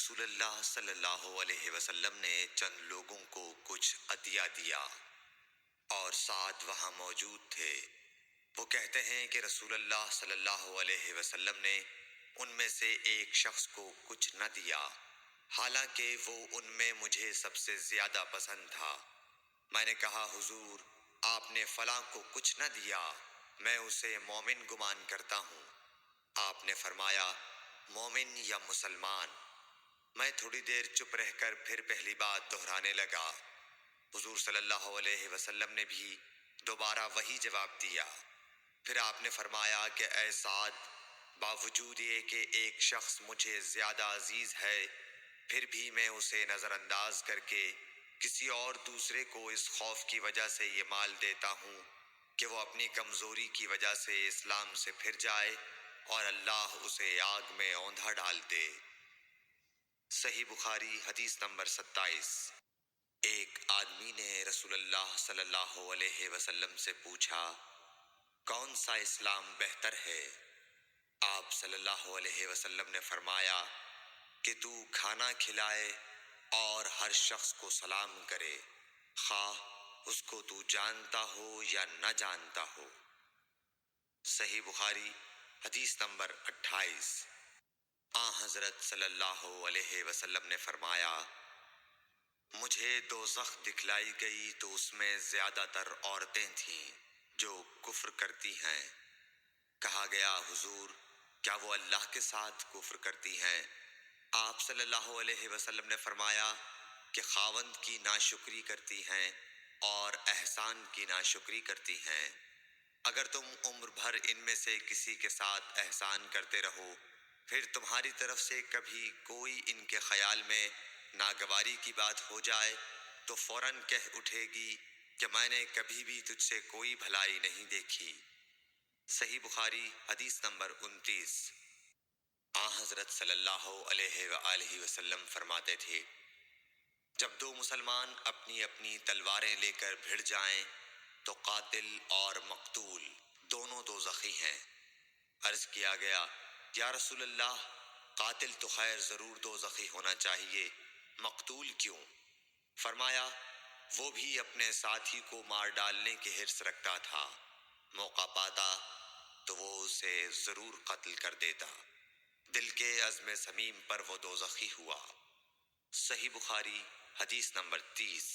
رسول اللہ صلی اللہ علیہ وسلم نے چند لوگوں کو کچھ عطیہ دیا اور سعد وہاں موجود تھے۔ وہ کہتے ہیں کہ رسول اللہ صلی اللہ علیہ وسلم نے ان میں سے ایک شخص کو کچھ نہ دیا، حالانکہ وہ ان میں مجھے سب سے زیادہ پسند تھا۔ میں نے کہا حضور، آپ نے فلاں کو کچھ نہ دیا، میں اسے مومن گمان کرتا ہوں۔ آپ نے فرمایا مومن یا مسلمان؟ میں تھوڑی دیر چپ رہ کر پھر پہلی بات دہرانے لگا۔ حضور صلی اللہ علیہ وسلم نے بھی دوبارہ وہی جواب دیا۔ پھر آپ نے فرمایا کہ اے سعد، باوجود یہ کہ ایک شخص مجھے زیادہ عزیز ہے، پھر بھی میں اسے نظر انداز کر کے کسی اور دوسرے کو اس خوف کی وجہ سے یہ مال دیتا ہوں کہ وہ اپنی کمزوری کی وجہ سے اسلام سے پھر جائے اور اللہ اسے آگ میں اوندھا ڈال دے۔ صحیح بخاری حدیث نمبر 27۔ ایک آدمی نے رسول اللہ صلی اللہ علیہ وسلم سے پوچھا، کون سا اسلام بہتر ہے؟ آپ صلی اللہ علیہ وسلم نے فرمایا کہ تو کھانا کھلائے اور ہر شخص کو سلام کرے، خواہ اس کو تو جانتا ہو یا نہ جانتا ہو۔ صحیح بخاری حدیث نمبر 28۔ حضرت صلی اللہ علیہ وسلم نے فرمایا، مجھے دوزخ دکھلائی گئی تو اس میں زیادہ تر عورتیں تھیں جو کفر کرتی ہیں۔ کہا گیا حضور، کیا وہ اللہ کے ساتھ کفر کرتی ہیں؟ آپ صلی اللہ علیہ وسلم نے فرمایا کہ خاوند کی ناشکری کرتی ہیں اور احسان کی ناشکری کرتی ہیں۔ اگر تم عمر بھر ان میں سے کسی کے ساتھ احسان کرتے رہو، پھر تمہاری طرف سے کبھی کوئی ان کے خیال میں ناگواری کی بات ہو جائے تو فوراً کہہ اٹھے گی کہ میں نے کبھی بھی تجھ سے کوئی بھلائی نہیں دیکھی۔ صحیح بخاری حدیث نمبر 29۔ حضرت صلی اللہ علیہ وآلہ وسلم فرماتے تھے، جب دو مسلمان اپنی اپنی تلواریں لے کر بھڑ جائیں تو قاتل اور مقتول دونوں دوزخی ہیں۔ عرض کیا گیا، یا رسول اللہ، قاتل تو خیر ضرور دوزخی ہونا چاہیے، مقتول کیوں؟ فرمایا، وہ بھی اپنے ساتھی کو مار ڈالنے کی حرص رکھتا تھا، موقع پاتا تو وہ اسے ضرور قتل کر دیتا، دل کے عزم صمیم پر وہ دوزخی ہوا۔ صحیح بخاری حدیث نمبر 30۔